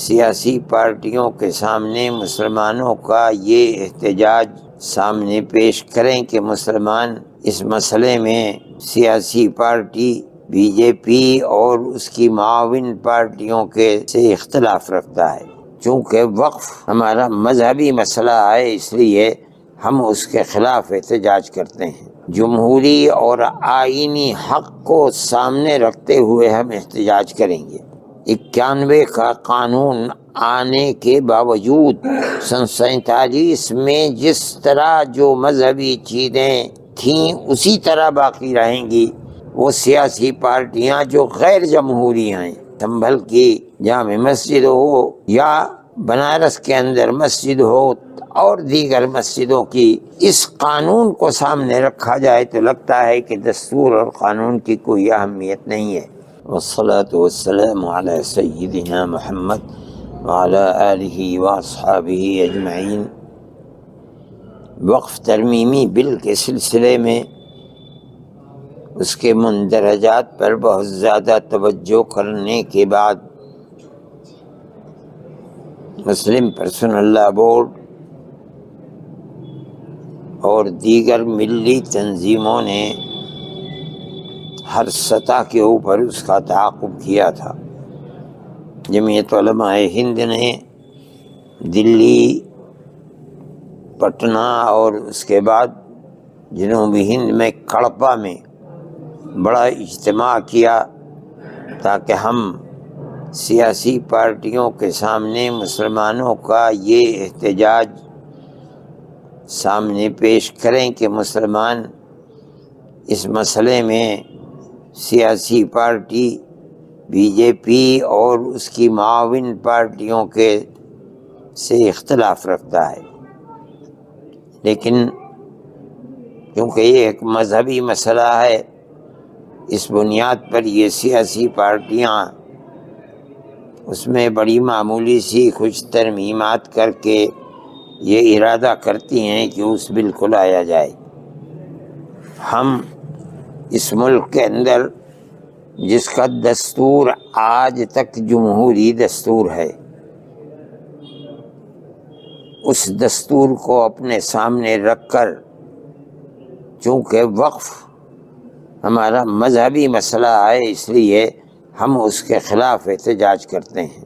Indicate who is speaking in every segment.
Speaker 1: سیاسی پارٹیوں کے سامنے مسلمانوں کا یہ احتجاج سامنے پیش کریں کہ مسلمان اس مسئلے میں سیاسی پارٹی بی جے پی اور اس کی معاون پارٹیوں کے سے اختلاف رکھتا ہے۔ چونکہ وقف ہمارا مذہبی مسئلہ ہے، اس لیے ہم اس کے خلاف احتجاج کرتے ہیں۔ جمہوری اور آئینی حق کو سامنے رکھتے ہوئے ہم احتجاج کریں گے۔ 91 کا قانون آنے کے باوجود سن 47 میں جس طرح جو مذہبی چیزیں تھیں اسی طرح باقی رہیں گی۔ وہ سیاسی پارٹیاں جو غیر جمہوری ہیں، سنبھل کی جامع مسجد ہو یا بنارس کے اندر مسجد ہو اور دیگر مسجدوں کی، اس قانون کو سامنے رکھا جائے تو لگتا ہے کہ دستور اور قانون کی کوئی اہمیت نہیں ہے۔ والصلاة والسلام علی سیدنا محمد وعلی آلہ واصحابہ اجمعین۔ وقف ترمیمی بل کے سلسلے میں اس کے مندرجات پر بہت زیادہ توجہ کرنے کے بعد مسلم پرسنل لا بورڈ اور دیگر ملی تنظیموں نے ہر سطح کے اوپر اس کا تعاقب کیا تھا۔ جمعیت علماء ہند نے دلی، پٹنہ اور اس کے بعد جنوبی ہند میں کڑپا میں بڑا اجتماع کیا تاکہ ہم سیاسی پارٹیوں کے سامنے مسلمانوں کا یہ احتجاج سامنے پیش کریں کہ مسلمان اس مسئلے میں سیاسی پارٹی بی جے پی اور اس کی معاون پارٹیوں کے سے اختلاف رکھتا ہے، لیکن کیونکہ یہ ایک مذہبی مسئلہ ہے، اس بنیاد پر یہ سیاسی پارٹیاں اس میں بڑی معمولی سی کچھ ترمیمات کر کے یہ ارادہ کرتی ہیں کہ اس بل کو لایا جائے۔ ہم اس ملک کے اندر جس کا دستور آج تک جمہوری دستور ہے، اس دستور کو اپنے سامنے رکھ کر، چونکہ وقف ہمارا مذہبی مسئلہ ہے، اس لیے ہم اس کے خلاف احتجاج کرتے ہیں۔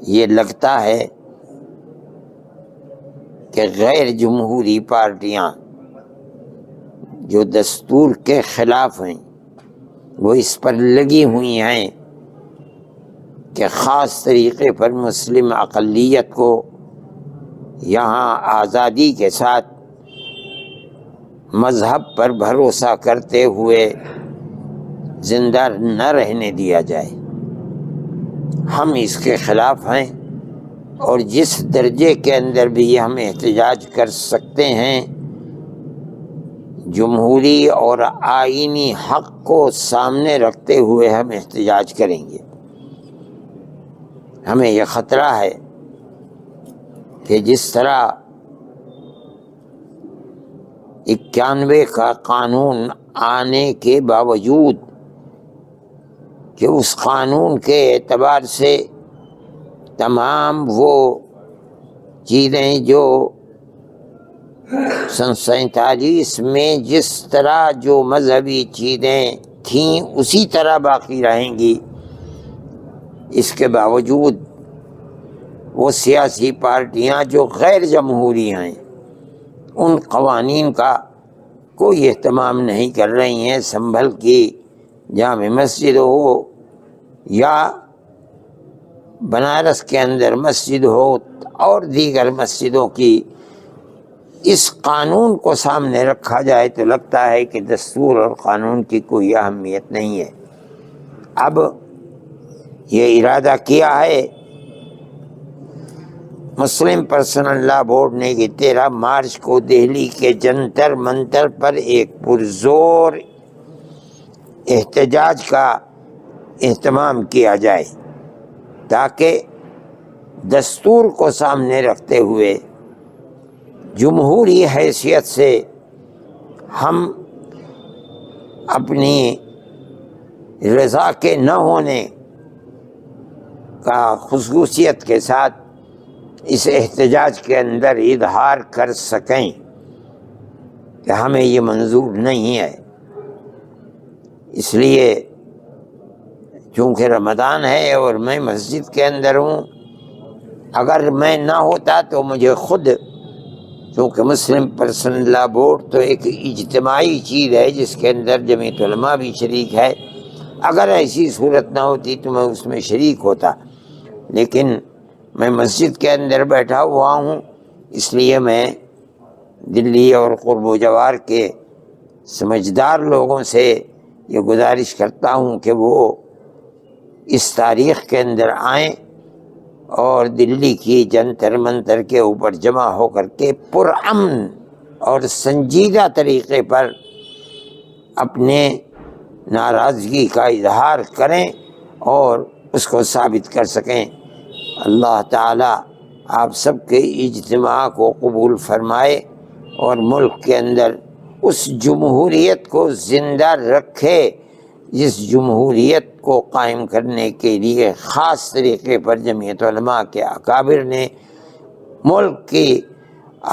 Speaker 1: یہ لگتا ہے کہ غیر جمہوری پارٹیاں جو دستور کے خلاف ہیں وہ اس پر لگی ہوئی ہیں کہ خاص طریقے پر مسلم اقلیت کو یہاں آزادی کے ساتھ مذہب پر بھروسہ کرتے ہوئے زندہ نہ رہنے دیا جائے۔ ہم اس کے خلاف ہیں، اور جس درجے کے اندر بھی ہم احتجاج کر سکتے ہیں، جمہوری اور آئینی حق کو سامنے رکھتے ہوئے ہم احتجاج کریں گے۔ ہمیں یہ خطرہ ہے کہ جس طرح 91 کا قانون آنے کے باوجود کہ اس قانون کے اعتبار سے تمام وہ چیزیں جو سن 47 میں جس طرح جو مذہبی چیزیں تھیں اسی طرح باقی رہیں گی، اس کے باوجود وہ سیاسی پارٹیاں جو غیر جمہوری ہیں ان قوانین کا کوئی اہتمام نہیں کر رہی ہیں۔ سنبھل کی جامع مسجد ہو یا بنارس کے اندر مسجد ہو اور دیگر مسجدوں کی، اس قانون کو سامنے رکھا جائے تو لگتا ہے کہ دستور اور قانون کی کوئی اہمیت نہیں ہے۔ اب یہ ارادہ کیا ہے مسلم پرسنل لا بورڈ نے کہ 13 مارچ کو دہلی کے جنتر منتر پر ایک پرزور احتجاج کا اہتمام کیا جائے تاکہ دستور کو سامنے رکھتے ہوئے جمہوری حیثیت سے ہم اپنی رضا کے نہ ہونے کا خصوصیت کے ساتھ اس احتجاج کے اندر اظہار کر سکیں کہ ہمیں یہ منظور نہیں ہے۔ اس لیے چونکہ رمضان ہے اور میں مسجد کے اندر ہوں، اگر میں نہ ہوتا تو مجھے خود، چونکہ مسلم پرسنل لا بورڈ تو ایک اجتماعی چیز ہے جس کے اندر جمعیت علماء بھی شریک ہے، اگر ایسی صورت نہ ہوتی تو میں اس میں شریک ہوتا، لیکن میں مسجد کے اندر بیٹھا ہوا ہوں، اس لیے میں دلی اور قرب و جوار کے سمجھدار لوگوں سے یہ گزارش کرتا ہوں کہ وہ اس تاریخ کے اندر آئیں اور دلی کی جنتر منتر کے اوپر جمع ہو کر کے پرامن اور سنجیدہ طریقے پر اپنے ناراضگی کا اظہار کریں اور اس کو ثابت کر سکیں۔ اللہ تعالی آپ سب کے اجتماع کو قبول فرمائے اور ملک کے اندر اس جمہوریت کو زندہ رکھے جس جمہوریت کو قائم کرنے کے لیے خاص طریقے پر جمعیت علماء کے اکابر نے ملک کی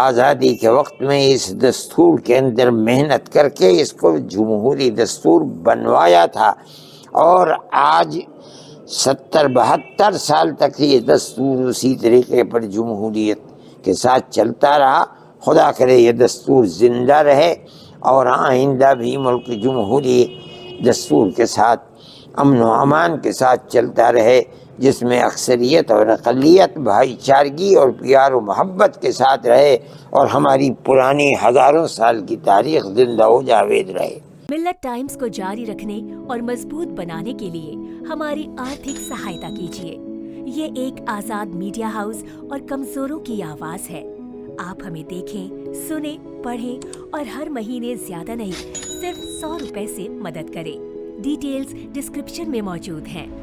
Speaker 1: آزادی کے وقت میں اس دستور کے اندر محنت کر کے اس کو جمہوری دستور بنوایا تھا، اور آج 70-72 سال تک یہ دستور اسی طریقے پر جمہوریت کے ساتھ چلتا رہا۔ خدا کرے یہ دستور زندہ رہے اور آئندہ بھی ملک جمہوری دستور کے ساتھ امن و امان کے ساتھ چلتا رہے، جس میں اکثریت اور اقلیت بھائی چارگی اور پیار و محبت کے ساتھ رہے اور ہماری پرانی ہزاروں سال کی تاریخ زندہ و جاوید رہے۔
Speaker 2: ملت ٹائمز کو جاری رکھنے اور مضبوط بنانے کے لیے ہماری آرتھک سہایتا کیجیے۔ یہ ایک آزاد میڈیا ہاؤس اور کمزوروں کی آواز ہے۔ آپ ہمیں دیکھیں، سنیں، پڑھیں اور ہر مہینے زیادہ نہیں، صرف 100 روپے سے مدد کریں۔ ڈیٹیلز ڈسکرپشن میں موجود ہیں۔